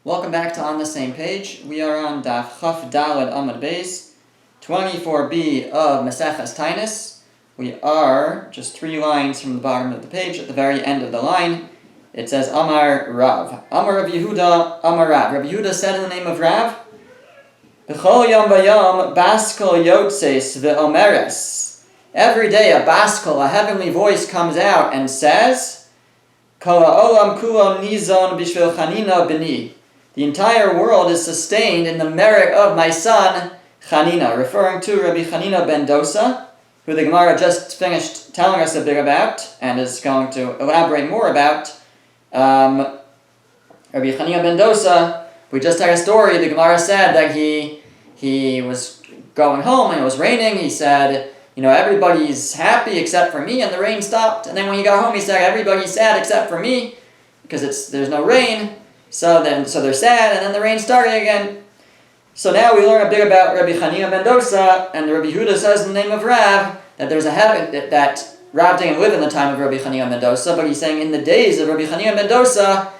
Welcome back to On the Same Page. We are on Daf Chaf Daled Amud Beis, 24b of Maseches Taanis. We are just 3 lines from the bottom of the page, at the very end of the line. It says Amar Rav. Amar Rav Yehuda, Amar Rav. Rav Yehuda said in the name of Rav, B'chol yom v'yom baskel yotzes ve'omeres. Every day a baskel, a heavenly voice, comes out and says, Kol ha'olam kulo nizon b'shvil chanina b'ni. The entire world is sustained in the merit of my son, Chanina, referring to Rabbi Chanina ben Dosa, who the Gemara just finished telling us a bit about, and is going to elaborate more about. Rabbi Chanina ben Dosa, we just had a story. The Gemara said that he was going home and it was raining. He said, everybody's happy except for me, and the rain stopped. And then when he got home, he said, everybody's sad except for me, because there's no rain. So they're sad, and then the rain started again. So now we learn a bit about Rabbi Chanina ben Dosa, and Rabbi Yehuda says in the name of Rav that there's a heaven that Rav didn't live in the time of Rabbi Chanina ben Dosa, but he's saying in the days of Rabbi Chanina ben Dosa,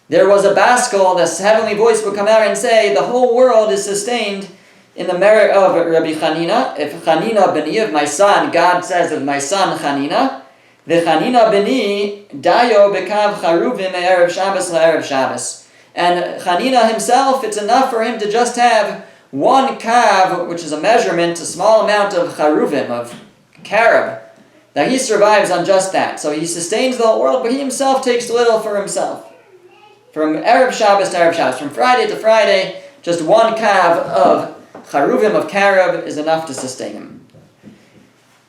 there was a baskel, this heavenly voice would come out and say, the whole world is sustained in the merit of Rabbi Chanina. If Chanina b'ni, of my son, God says of my son Chanina, V'chanina b'ni dayo b'kav charuvim erev Shabbos le'erev Shabbos. And Chanina himself, it's enough for him to just have one kav, which is a measurement, a small amount of charuvim, of carob, that he survives on just that. So he sustains the whole world, but he himself takes little for himself. From erev Shabbos to erev Shabbos, from Friday to Friday, just one kav of charuvim, of carob, is enough to sustain him.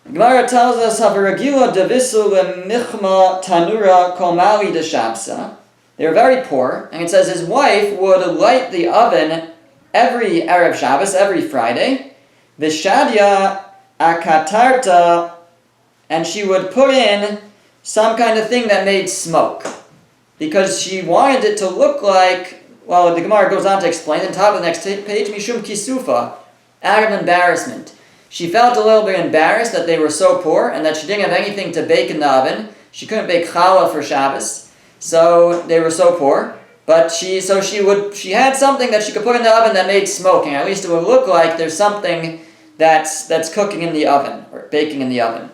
Gemara tells us, "Havaragila devisu lemichma tanura kolmali deshabsa." They were very poor, and it says his wife would light the oven every erev Shabbos, every Friday, v'shadya akatarta, and she would put in some kind of thing that made smoke, because she wanted it to look like. Well, the Gemara goes on to explain on top of the next page, mishum kisufa, out of embarrassment. She felt a little bit embarrassed that they were so poor and that she didn't have anything to bake in the oven. She couldn't bake challah for Shabbos, so they were so poor. But she had something that she could put in the oven that made smoking. At least it would look like there's something that's cooking in the oven or baking in the oven.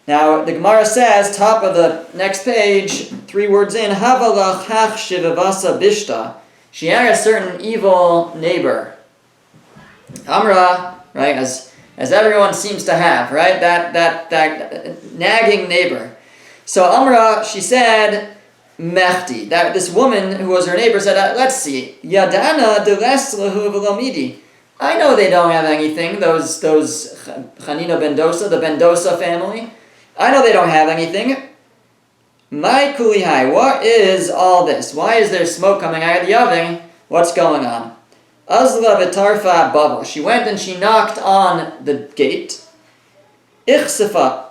Now the Gemara says, top of the next page, 3 words in, Havalach hach shivavasa bishta. She had a certain evil neighbor. Amra. Right, as everyone seems to have, right? That nagging neighbor. So Amra, she said, Mechti. That this woman who was her neighbor said, let's see, Yadana deles lehu v'lomidi. I know they don't have anything. Those Chanina ben Dosa, the ben Dosa family. I know they don't have anything. My kulihai, what is all this? Why is there smoke coming out of the oven? What's going on? Azla v'tarfa baba. She went and she knocked on the gate. Ichsefa.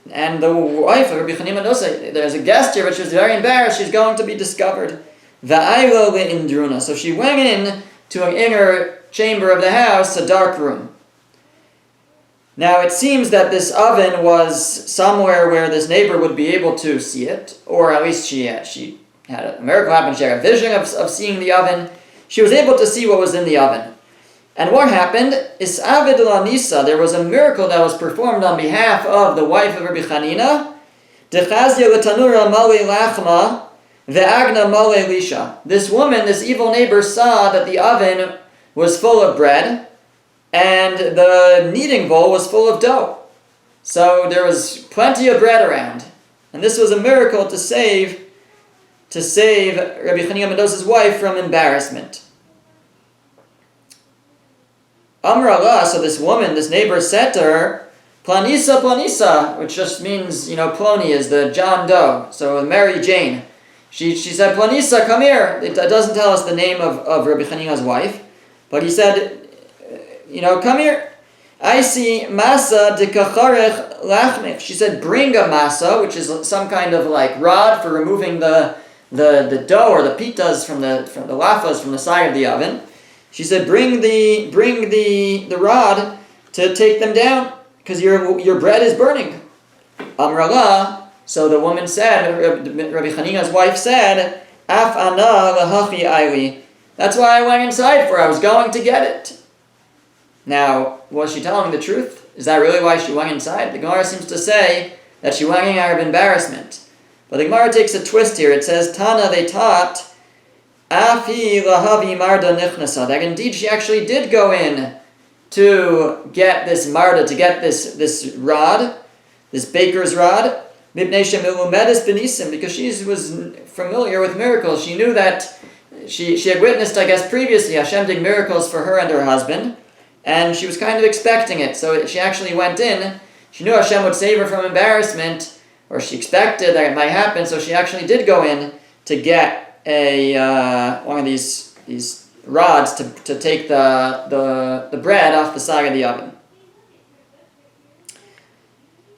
And the wife of Rabbi Chanina ben Dosa, there's a guest here, but she was very embarrassed. She's going to be discovered. Va'aylo le'indruna. So she went in to an inner chamber of the house, a dark room. Now it seems that this oven was somewhere where this neighbor would be able to see it, or at least she had a miracle happen. She had a vision of seeing the oven. She was able to see what was in the oven. And what happened? Isavid lanisa, there was a miracle that was performed on behalf of the wife of Rabbi Chanina. Dechazya l'tanura male lachma ve'agna male lisha. This woman, this evil neighbor, saw that the oven was full of bread and the kneading bowl was full of dough. So there was plenty of bread around. And this was a miracle to save Rabbi Chanina ben Dosa's wife from embarrassment. Amra Allah, so this woman, this neighbor, said to her, Planisa, Planisa, which just means, Ploni is the John Doe, so Mary Jane. She said, Planisa, come here. It doesn't tell us the name of Rabbi Chanina's wife, but he said, come here. I see masa de kacharech lachmich. She said, bring a masa, which is some kind of rod for removing the dough or the pitas from the lafas from the side of the oven. She said, bring the rod to take them down, because your bread is burning. Amrala. So the woman said, Rabbi Chanina's wife said, Af ana lahachi aili. That's why I went inside for. I was going to get it. Now, was she telling the truth? Is that really why she went inside? The Gemara seems to say that she went in out of embarrassment. But the Gemara takes a twist here. It says, Tana, they taught, Afi lahavi marda nichnasa. That indeed she actually did go in to get this marda, to get this rod, this baker's rod, because she was familiar with miracles. She knew that she had witnessed, I guess, previously Hashem did miracles for her and her husband, and she was kind of expecting it. So she actually went in. She knew Hashem would save her from embarrassment, or she expected that it might happen. So she actually did go in to get one of these rods to take the bread off the side of the oven.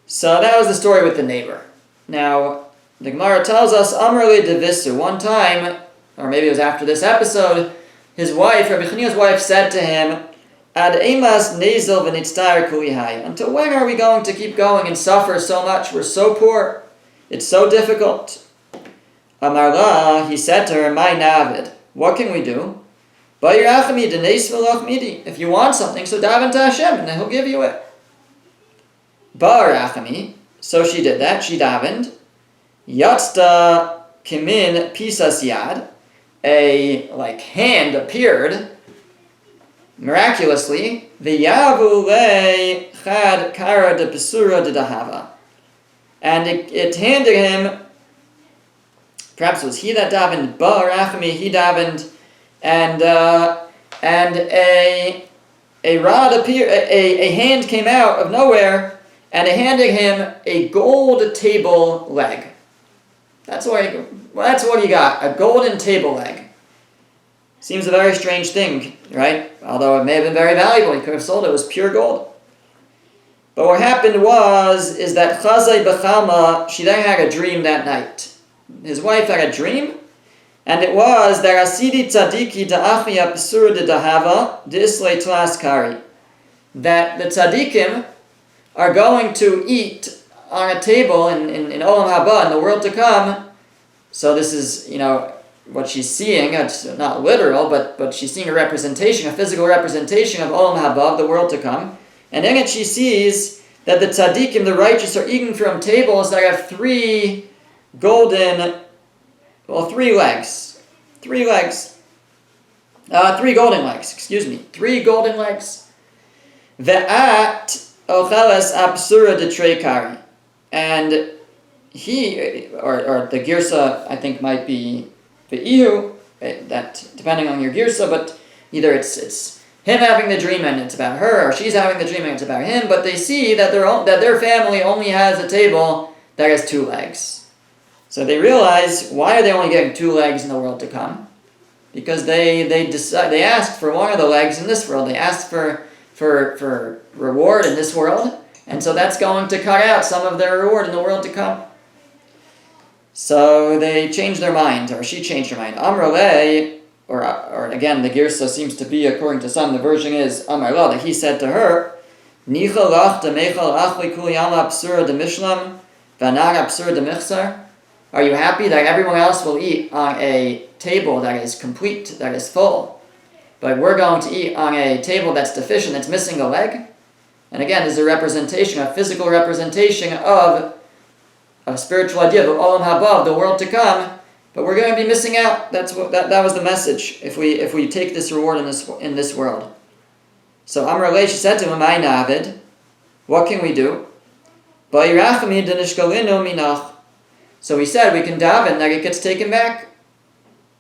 So that was the story with the neighbor. Now, the Gemara tells us, Amrle devisu. One time, or maybe it was after this episode, his wife, Rabbi Chania's wife, said to him, Ad emas nezel v'nitztar kulihai. Until when are we going to keep going and suffer so much? We're so poor. It's so difficult. Amarla, he said to her, My navid. What can we do? If you want something, so daven to Hashem, and then He'll give you it. Ba'arachami, so she did that, she davened. Yatzta kimin pisas yad, a hand appeared miraculously. V'yavu le chad kara de pesura de dahava, and it handed him. Perhaps it was he that davened. Ba'arachami, he davened, and a rod appeared. A hand came out of nowhere. And it handed him a gold table leg. That's what he got, a golden table leg. Seems a very strange thing, right? Although it may have been very valuable, he could have sold it. It was pure gold. But what happened is that Chazai B'chalma, she then had a dream that night. His wife had a dream, and it was that Asidi Tzadiki Da'achmi Apsur de Dahava Dislay Tlas Kari. That the tzaddikim are going to eat on a table in Olam Haba, in the world to come. So this is, what she's seeing. It's not literal, but she's seeing a representation, a physical representation of Olam Haba, of the world to come. And in it she sees that the tzaddikim, the righteous, are eating from tables that have three golden legs. Three golden legs. Ve'at Ocheles absura de trekari, and he, or the girsa, I think might be ve'ihu, that depending on your girsa, but either it's him having the dream and it's about her, or she's having the dream and it's about him. But they see that their family only has a table that has two legs, so they realize, why are they only getting two legs in the world to come? Because they asked for one of the legs in this world. They asked for reward in this world, and so that's going to cut out some of their reward in the world to come. So they changed their mind, or she changed her mind. Amrale, or again, the girsa seems to be, according to some, the version is Amarla, that he said to her, Nicha lach de mechal achli kuliyama absura de mishlam, vanar absura de michsar. Are you happy that everyone else will eat on a table that is complete, that is full, but we're going to eat on a table that's deficient, that's missing a leg? And again, this is a representation, a physical representation of a spiritual idea of Olam Haba, the world to come, but we're going to be missing out. That was the message if we take this reward in this world. So Amrale, she said to him, "My Navid, what can we do?" So he said, we can daven that it gets taken back.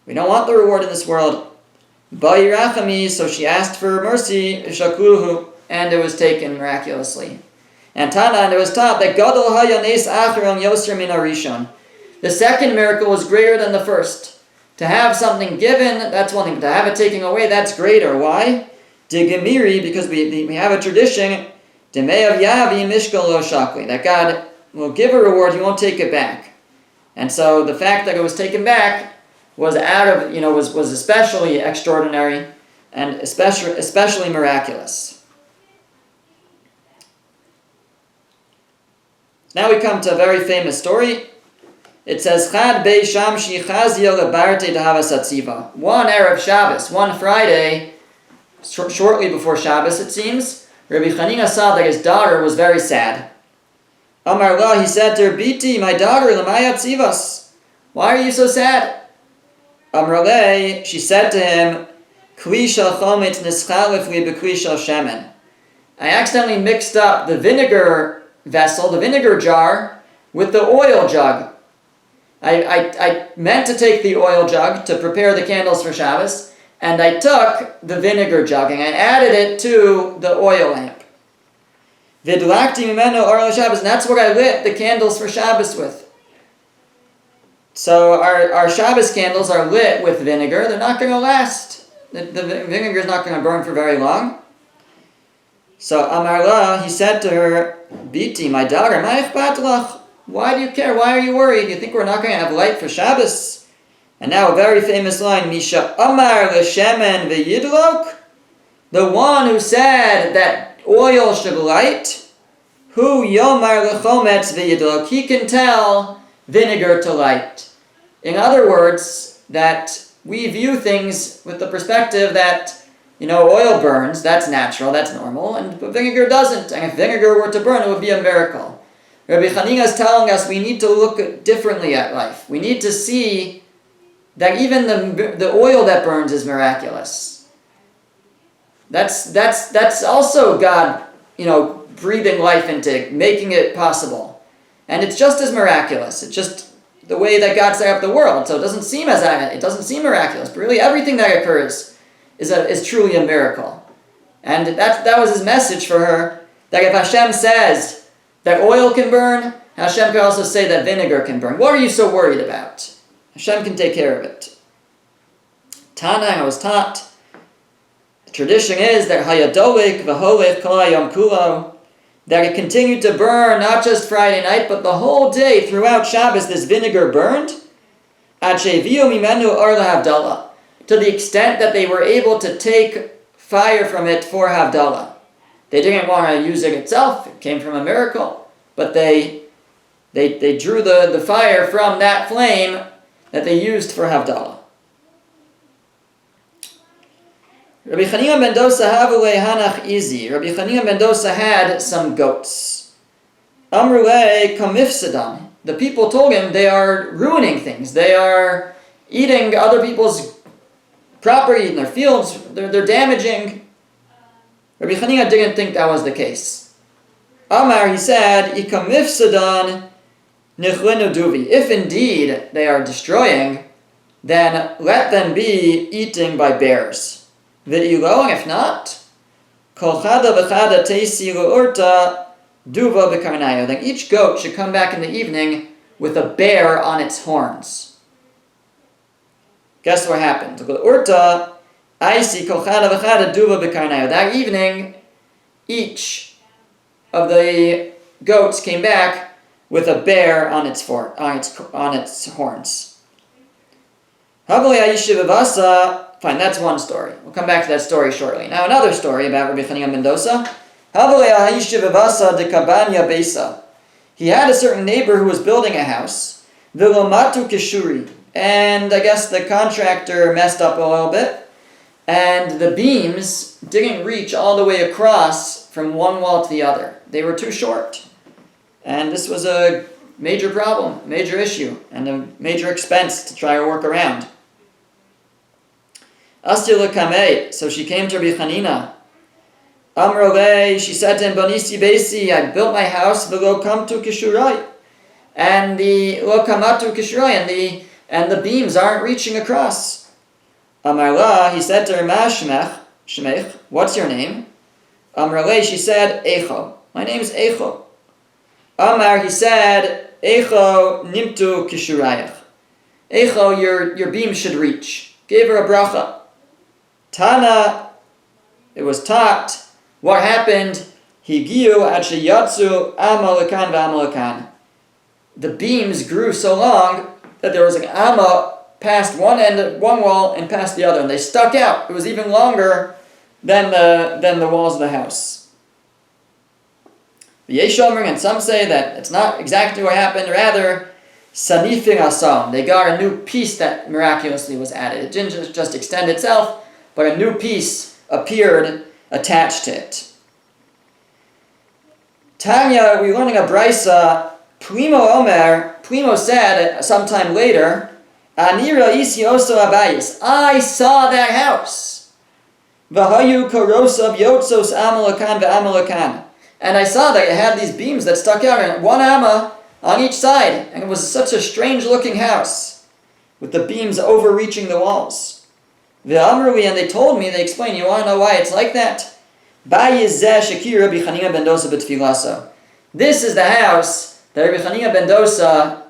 We don't want the reward in this world. So she asked for mercy, and it was taken miraculously. And it was taught that Gadol hayanes acharon yoser min harishon. The second miracle was greater than the first. To have something given, that's one thing. To have it taken away, that's greater. Why? Digemiri, because we have a tradition, Demeyav yavi mishkal lo shakli, that God will give a reward, He won't take it back. And so the fact that it was taken back was was especially extraordinary and especially miraculous. Now we come to a very famous story. It says, Chad Bei Shamshi Chazia Lebarte Dahavas Atziva. One Erev Shabbos, one Friday, shortly before Shabbos it seems, Rabbi Chanina saw that his daughter was very sad. Amar La, he said to her, Biti, my daughter, Lamaya Tzivas. Why are you so sad? Amar Le, she said to him, Kli shel chometz nischalef li b'kli shel shemen. I accidentally mixed up the vinegar vessel, the vinegar jar, with the oil jug. I meant to take the oil jug to prepare the candles for Shabbos, and I took the vinegar jug and I added it to the oil lamp. Vidlakti mimeno or Shabbos, and that's what I lit the candles for Shabbos with. So our Shabbos candles are lit with vinegar. They're not going to last. The vinegar is not going to burn for very long. So Amar La, he said to her, Biti, my daughter, ma ichbat lach? Why do you care? Why are you worried? You think we're not going to have light for Shabbos? And now a very famous line, Misha Amar l'shemen v'yidlok. The one who said that oil should light, hu yomar l'chometz v'yidlok. He can tell vinegar to light. In other words, that we view things with the perspective that, oil burns, that's natural, that's normal, but vinegar doesn't. And if vinegar were to burn, it would be a miracle. Rabbi Chanina is telling us we need to look differently at life. We need to see that even the oil that burns is miraculous. That's also God, breathing life into, making it possible. And it's just as miraculous. It's just the way that God set up the world. So it doesn't seem miraculous, but really everything that occurs is truly a miracle. And that was his message for her, that if Hashem says that oil can burn, Hashem can also say that vinegar can burn. What are you so worried about? Hashem can take care of it. Tana, I was taught, the tradition is that Hayadolik v'holech kol hayom kulo, that it continued to burn not just Friday night, but the whole day throughout Shabbos, this vinegar burned, ad sheviu mimenu or lahavdalah, to the extent that they were able to take fire from it for Havdalah. They didn't want to use it itself, it came from a miracle, but they drew the fire from that flame that they used for Havdalah. Rabbi Chanina ben Dosa havule hanach izi. Rabbi Chanina ben Dosa had some goats. Amrule kamifsadam. The people told him they are ruining things. They are eating other people's property in their fields. They're damaging. Rabbi Chanina didn't think that was the case. Amar, he said, ikamifsadan nichlinu duvi. If indeed they are destroying, then let them be eaten by bears. V'ilo, and if not, kol chada v'chada teisi l'urta duva b'karnayo. Then each goat should come back in the evening with a bear on its horns. Guess what happened? L'urta, aisi kol chada v'chada duva b'karnayo. That evening, each of the goats came back with a bear on its horns. Havli ayishiv v'vasa. Fine, that's one story. We'll come back to that story shortly. Now another story about Rabbi Chanina ben Dosa. He had a certain neighbor who was building a house. And I guess the contractor messed up a little bit. And the beams didn't reach all the way across from one wall to the other. They were too short. And this was a major problem, major issue, and a major expense to try to work around. So she came to Rabbi Chanina. Amrole, she said to him, Bonisi Besi, I built my house, v'lo kamtu kishurai. And the lo kamatu kishurai, and the beams aren't reaching across. Amarla, he said to her, Ma shemech, what's your name? Amrole, she said, Echo. My name is Echo. Amar, he said, Echo nimtu kishurayach. Echo, your beams should reach. Gave her a bracha. Tana, it was taught, what happened? Higiu ad sheyatsu amalekan v'amalekan. The beams grew so long that there was an amma past one end of one wall and past the other, and they stuck out. It was even longer than the walls of the house. The Yeshomrim, and some say that it's not exactly what happened, rather, Sanifin asam. They got a new piece that miraculously was added. It didn't just extend itself, but a new piece appeared attached to it. Tanya, we're learning a brisa. Primo said sometime later, Anira isi oso abayis. I saw that house. V'hayu korosav yotzos amalakan ve'amalakan. And I saw that it had these beams that stuck out, and one amma on each side. And it was such a strange looking house, with the beams overreaching the walls. Ve'amruli, and they told me, they explained, you want to know why it's like that? Bayizeh shekir Rabbi Chanina ben Dosa b'tfilaso. This is the house that Rabbi Chanina ben Dosa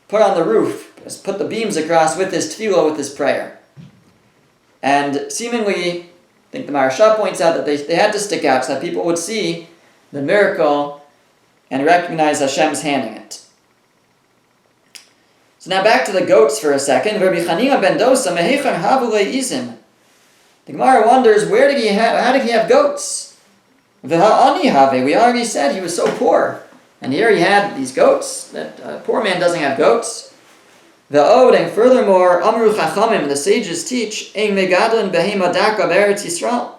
put on the roof, put the beams across with his tefillah, with his prayer. And seemingly, I think the Maharsha points out that they had to stick out so that people would see the miracle and recognize Hashem's hand in it. So now back to the goats for a second. Rabbi Chanina ben Dosa mehechan havule izim. The Gemara wonders, how did he have goats? V'ha'ani have, we already said he was so poor. And here he had these goats. That a poor man doesn't have goats. V'od, and furthermore, Amru Chachamim, the sages teach, Ein megadlin behema daka b'eretz Yisrael.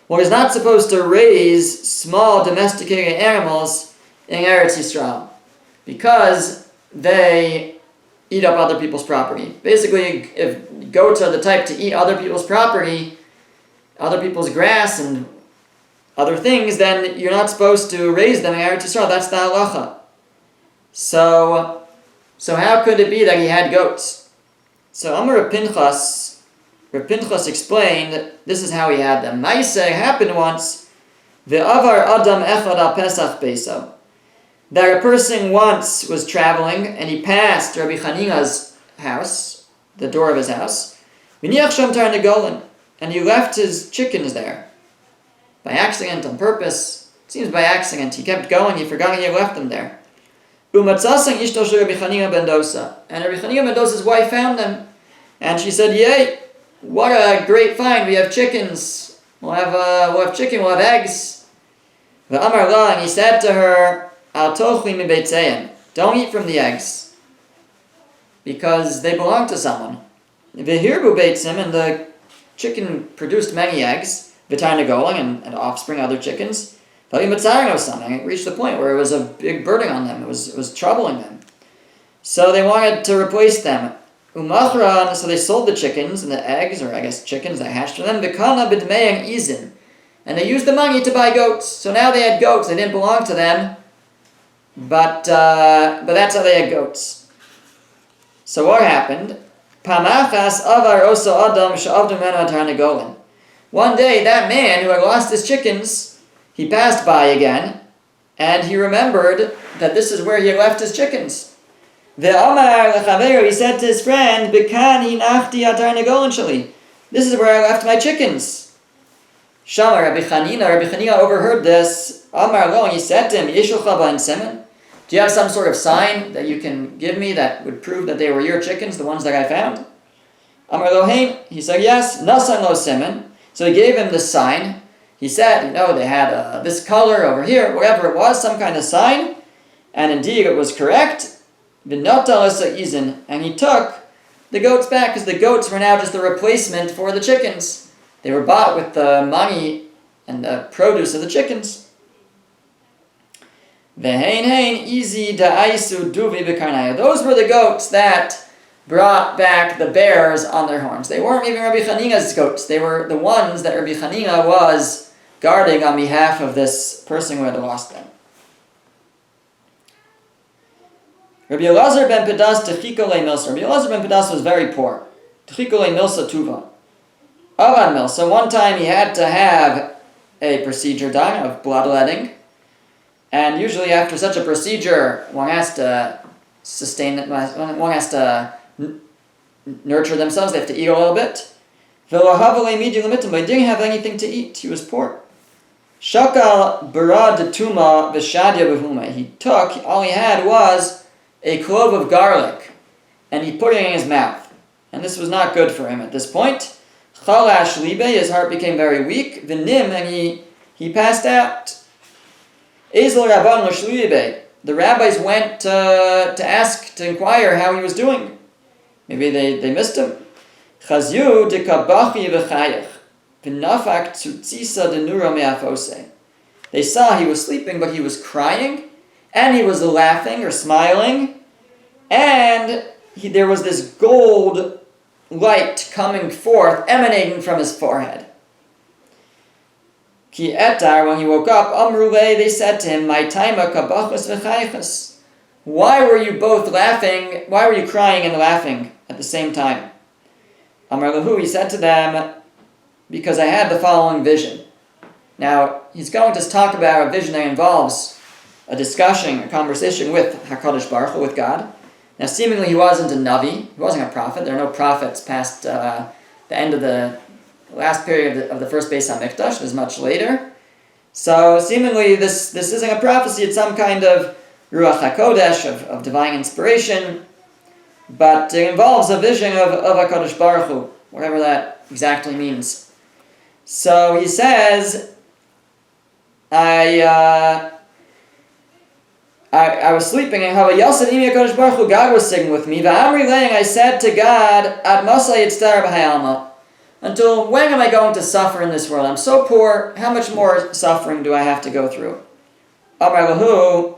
One is not supposed to raise small domesticated animals in Eretz Yisrael, because they eat up other people's property. Basically, if goats are the type to eat other people's property, other people's grass and other things, then you're not supposed to raise them in Eretz Yisrael. That's the halacha. So how could it be that he had goats? So Amar Reb Pinchas explained, this is how he had them. Maiseh happened once, ve'avar adam echad al Pesach beso, that a person once was traveling and he passed Rabbi Chanina's house, the door of his house, v'niach sham tar negolim, and he left his chickens there. By accident, on purpose. It seems by accident. He kept going, he forgot he had left them there. Umatzasang ishto shel Rabbi Chanina ben Dosa. And Rabbi Chanina ben Dosa's wife found them. And she said, yay, what a great find, we have chickens. We'll have chicken, we'll have eggs. V'amar la, and he said to her, Al tochli mi beitzeim, don't eat from the eggs, because they belong to someone. V'hirbu beitzim, and the chicken produced many eggs, v'tar negolim, and offspring, other chickens. V'yimatzarno something, it reached the point where it was a big burden on them, it was troubling them. So they wanted to replace them. Umachran, so they sold the chickens and the eggs, or I guess chickens that hatched from them, v'kana b'dmei izin, and they used the money to buy goats. So now they had goats, they didn't belong to them, but that's how they had goats. So what happened? Pamachas avar oso adam she'avdu menu atar negolin. One day, that man who had lost his chickens, he passed by again, and he remembered that this is where he had left his chickens. Ve'omar lechaveru, he said to his friend, Bekan hinachti atar negolin shali. This is where I left my chickens. Shamar Rabbi Chanina overheard this. Amar lo, and he said to him, Yeshulcha b'en semen. Do you have some sort of sign that you can give me that would prove that they were your chickens, the ones that I found? Amar lo hein, he said yes. Nasan lo semen. So he gave him the sign. He said, they had this color over here, whatever it was, some kind of sign. And indeed it was correct. And he took the goats back, because the goats were now just the replacement for the chickens. They were bought with the money and the produce of the chickens. Those were the goats that brought back the bears on their horns. They weren't even Rabbi Chanina's goats. They were the ones that Rabbi Chanina was guarding on behalf of this person who had lost them. Rabbi Elazar ben Pedas techiko le milsa. Rabbi Elazar ben Pedas was very poor. Techiko le milsa tuva. Avan milsa. One time he had to have a procedure done of bloodletting. And usually after such a procedure, one has to sustain it, one has to nurture themselves, they have to eat a little bit. But he didn't have anything to eat, he was poor. Shakal barad tuma v'shadya b'huma. He took, all he had was a clove of garlic, and he put it in his mouth. And this was not good for him at this point. Chalash libe, his heart became very weak. V'nim, and he passed out. Ezel rabban l'shlibe. the rabbis went to inquire how he was doing. Maybe they missed him. Chazyu dikabachi v'chayach v'nafak tzutzisa denura me'afose. They saw he was sleeping, but he was crying, and he was laughing or smiling, and there was this gold light coming forth, emanating from his forehead. Ki etar, when he woke up, amrule, they said to him, my taima kabachas v'chayachas. Why were you both laughing? Why were you crying and laughing at the same time? Amar lahu, he said to them, because I had the following vision. Now, he's going to talk about a vision that involves a discussion, a conversation with HaKadosh Baruch Hu, with God. Now, seemingly he wasn't a Navi, he wasn't a prophet. There are no prophets past the end of the last period of the first Beis HaMikdash. There's much later. So, seemingly this isn't a prophecy, it's some kind of Ruach HaKodesh, of divine inspiration. But it involves a vision of HaKadosh Baruch Hu, whatever that exactly means. So he says, I was sleeping, and God was sitting with me. I said to God, Ad masay yitztar b'hayalma. Until when am I going to suffer in this world? I'm so poor, how much more suffering do I have to go through? Amar lahu,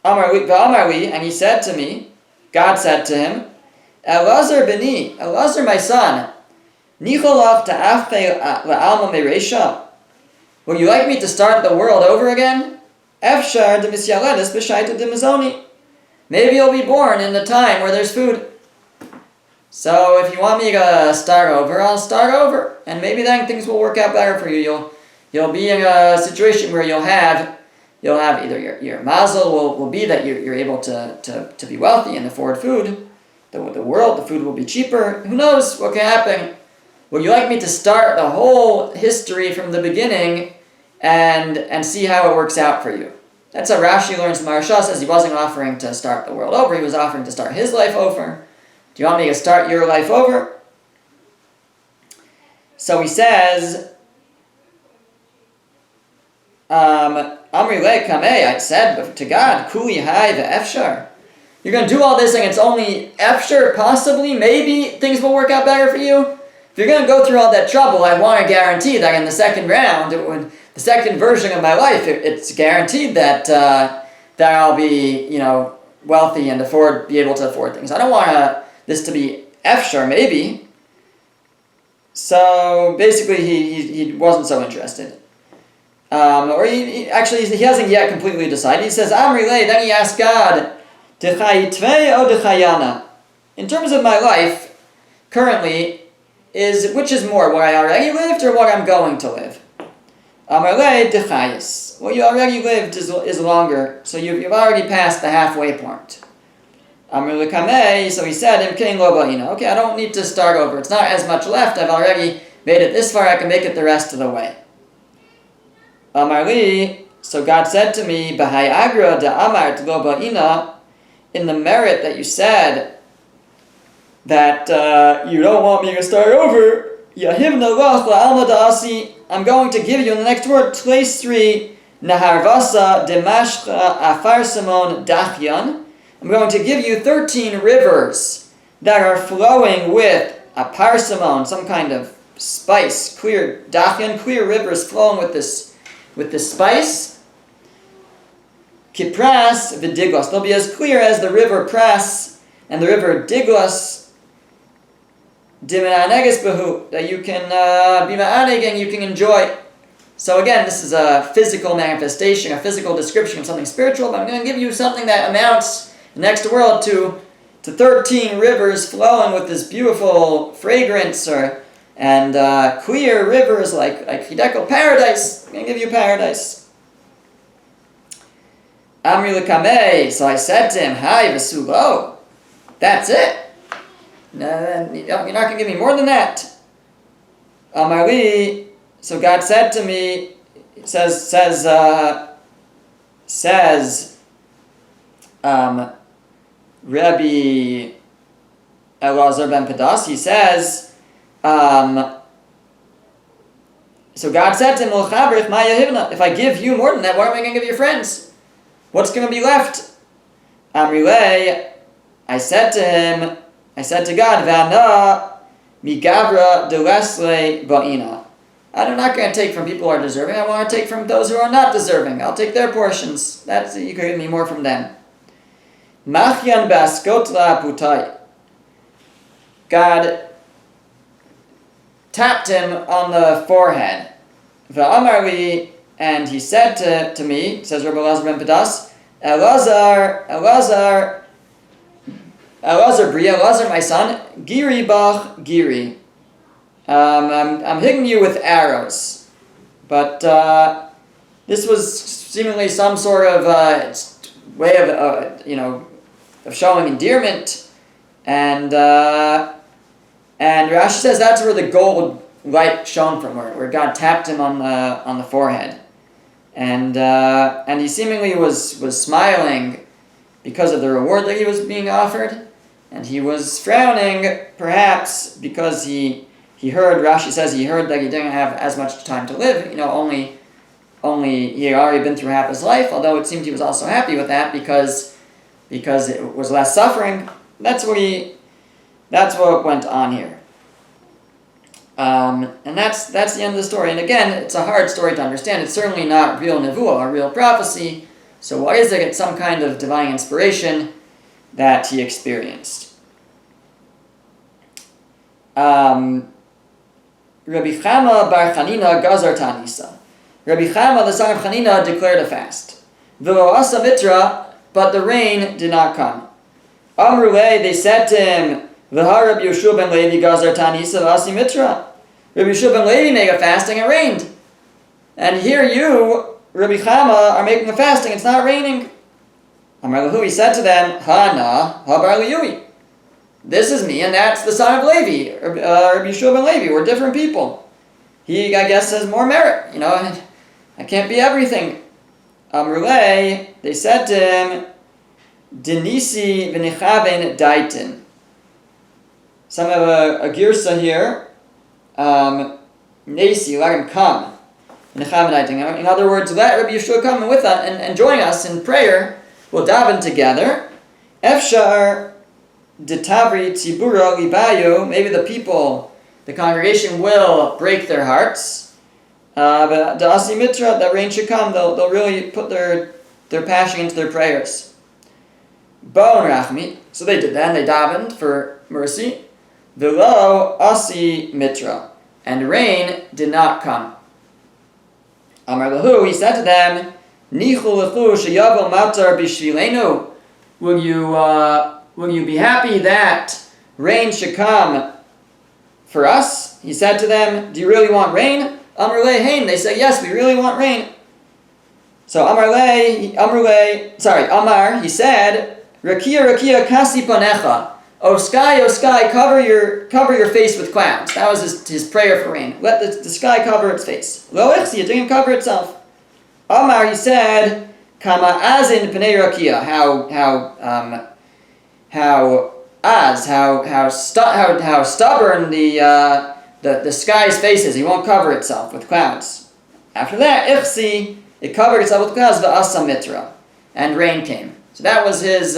and he said to me, God said to him, Elazar b'ni, Elazar my son, nicholach ta'afei la'alma meresha. Would you like me to start the world over again? Efshar d'misyaledes b'shaita d'mizoni. Maybe you'll be born in the time where there's food. So if you want me to start over, I'll start over. And maybe then things will work out better for you. You'll be in a situation where you'll have either your mazel will be that you're able to be wealthy and afford food. The food will be cheaper. Who knows what can happen? Would you like me to start the whole history from the beginning and see how it works out for you? That's how Rashi learns. The Maharsha says he wasn't offering to start the world over. He was offering to start his life over. Do you want me to start your life over? So he says, Amri le kameh, I said to God, Kuli hai ve'efshar. You're going to do all this and it's only efshar, possibly, maybe things will work out better for you? If you're going to go through all that trouble, I want to guarantee that in the second round, the second version of my life, it's guaranteed that I'll be, wealthy and be able to afford things. I don't want this to be efshar, maybe. So basically, he wasn't so interested. Or he hasn't yet completely decided. He says, Amri le, then he asked God, D'chayitve o d'chayana. In terms of my life, currently, which is more, what I already lived or what I'm going to live? Amar le d'chayis. What you already lived is longer, so you've already passed the halfway point. Amar le kameh, so he said, Im lo ba'ina. Okay, I don't need to start over. It's not as much left. I've already made it this far. I can make it the rest of the way. Amar li, so God said to me, B'hai agra da'amart lo ba'ina, in the merit that you said that you don't want me to start over, Yahivna lach la'alma da'asi, I'm going to give you in the next word, Tleis 3, Naharvasa demashcha afar simon dachyan. I'm going to give you 13 rivers that are flowing with a parsimon, some kind of spice, clear dachyan, clear rivers flowing with this spice. Kipras v'diglos. They'll be as clear as the river Pras and the river Diglos. Diminaneges behu, that you can be ma'aneg and you can enjoy. So again, this is a physical manifestation, a physical description of something spiritual, but I'm going to give you something that amounts in the next world to 13 rivers flowing with this beautiful fragrance and clear rivers like Hideko paradise. I'm going to give you paradise. Amri lekameh, so I said to him, Hai v'sulo, that's it. No, you're not going to give me more than that. Amari, so God said to me, says Rabbi Elazar ben Padas, he says, So God said to him, if I give you more than that, what am I going to give your friends? What's going to be left? Amrilei, I said to God, V'ana migavra delesle ba'ina. I'm not going to take from people who are deserving. I want to take from those who are not deserving. I'll take their portions. That's you could give me more from them. Machyan baskot la putai. God tapped him on the forehead. V'amarli, and he said to me, says Rabbi Elazar ben Pedas, Elazar, my son, giri bach giri. I'm hitting you with arrows. But this was seemingly some sort of way of showing endearment. And Rashi says that's where the gold light shone from, where God tapped him on the forehead. And he seemingly was smiling because of the reward that he was being offered. And he was frowning, perhaps, because he heard, Rashi says he heard that he didn't have as much time to live. Only he had already been through half his life, although it seemed he was also happy with that because it was less suffering. That's what went on here. And that's the end of the story. And again, it's a hard story to understand. It's certainly not real nevuah, a real prophecy. So why is it some kind of divine inspiration that he experienced? Rabbi Chama bar Chanina gazar Taanisa. Rabbi Chama, the son of Chanina, declared a fast. V'lo asa mitra, but the rain did not come. Amrulei, they said to him, V'ha Rabbi Yeshua ben Levi gazar Taanisa v'asi mitra. Rabbi Yeshua ben Levi made a fasting and it rained. And here you, Rabbi Chama, are making a fasting, it's not raining. Amar lahu, he said to them, Ha bar liyui. This is me, and that's the son of Levi, Rabbi Yeshua ben Levi. We're different people. He, I guess, has more merit. I can't be everything. Amrulei, they said to him, Denisi v'nechaven daitin. Some have a girsa here. Nasi, let him come. Nechaven daitin. In other words, let Rabbi Yeshua come with us and join us in prayer. We'll daven together. Efshar Detavri Tzibura Libayu, maybe the congregation will break their hearts. But the Asi Mitra, that rain should come, they'll really put their passion into their prayers. Bon Rachmi, so they did that, and they davened for mercy. V'lo Asi Mitra, and rain did not come. Amar lahu, he said to them, Nichu lechu sheyavo matar b'shvilenu. Will you be happy that rain should come for us? He said to them, do you really want rain? Amar le'hein. They said, yes, we really want rain. So Amar, he said, Rakia kasi panecha. O sky, cover your face with clouds. That was his prayer for rain. Let the sky cover its face. Lo ichsi, it didn't cover itself. Amar, he said, Kama azin pnei rakia. How stubborn the sky's face is. He won't cover itself with clouds. After that, ichsi, it covered itself with clouds, v'asa mitra, and rain came. So that was his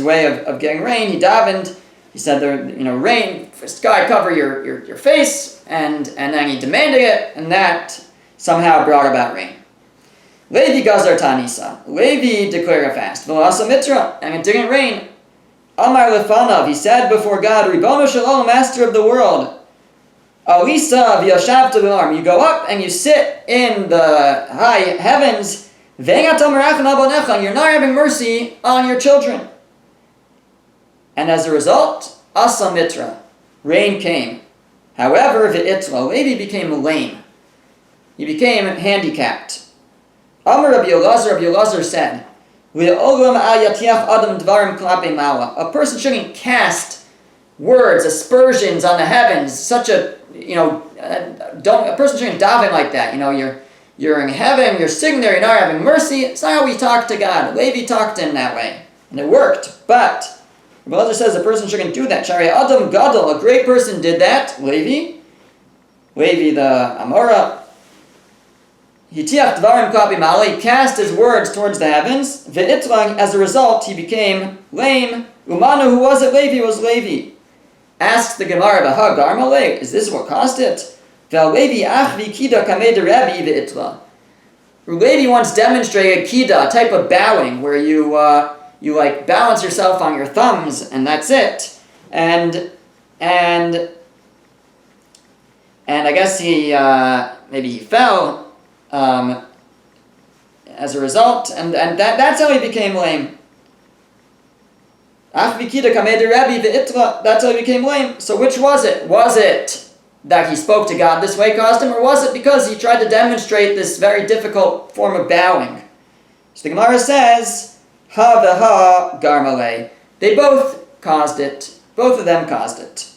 way of getting rain. He davened. He said, rain, sky, cover your face, and then he demanded it, and that somehow brought about rain. Levi gazar Taanisa. Levi declared a fast. V'asa mitra, and it didn't rain. Amar lefanav, he said before God, Ribono shel olam, master of the world, Alisa v'yashavta b'arm, you go up and you sit in the high heavens, ve'atam merachan al banecha, you're not having mercy on your children. And as a result, asa mitra, rain came. However, v'itla, Levi became lame. He became handicapped. Amar Rabbi Elazar said, a person shouldn't cast words, aspersions on the heavens. A person shouldn't daven like that. You're in heaven, you're sitting there, you're not having mercy. It's not how we talk to God. Levi talked to him that way, and it worked. But Rabbi Elazar says a person shouldn't do that. Shari Adam Gadol, a great person did that. Levi. Levi the Amora. Hitiach dvarim klapi ma'ala, he cast his words towards the heavens. Ve'itlang, as a result, he became lame. Umanu, who was it? Levi was Levi. Asks the Gemara, V'ha garmale, is this what caused it? Ve'alevi achvi kida kamei de Rabbi ve'itla. Levi once demonstrated kida, a type of bowing, where you like balance yourself on your thumbs, and that's it. And I guess maybe he fell as a result, and that's how he became lame. That's how he became lame. So which was it? Was it that he spoke to God this way caused him, or was it because he tried to demonstrate this very difficult form of bowing? So the Gemara says, Ha v'ha garmale. They both caused it. Both of them caused it.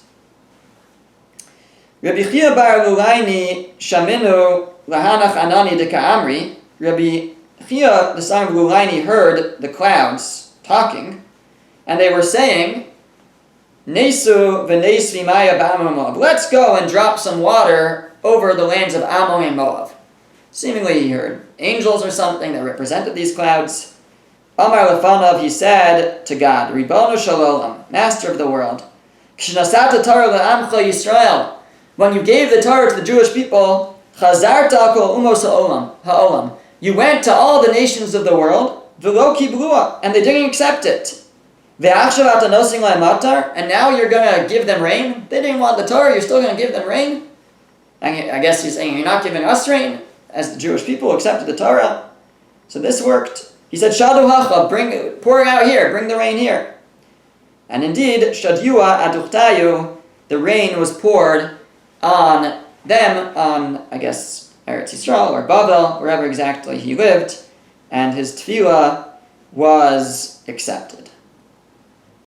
Rabbi Chia bar Lulaini shaminu lahanach anani de ka'amri. Rabbi Chia, the son of Lulaini, heard the clouds talking, and they were saying, Nesu v'nes v'maya b'Ammon and Moab. Let's go and drop some water over the lands of Ammon and Moab. Seemingly he heard angels or something that represented these clouds. Amar lefanav, he said to God, Ribbono shel olam, Master of the world, K'shnasata Torah le'amcha Yisrael, when you gave the Torah to the Jewish people, Chazarta kol umos ha'olam, you went to all the nations of the world, v'lo kiblua, and they didn't accept it. Ve'achshav ata nosing la'hem matar, and now you're going to give them rain? They didn't want the Torah, you're still going to give them rain? I guess he's saying, you're not giving us rain, as the Jewish people accepted the Torah. So this worked. He said, Shadu hacha, pour it out here, bring the rain here. And indeed, Shadyua aduchtayu, the rain was poured on them, on, I guess, Eretz Yisrael or Babel, wherever exactly he lived, and his tefillah was accepted.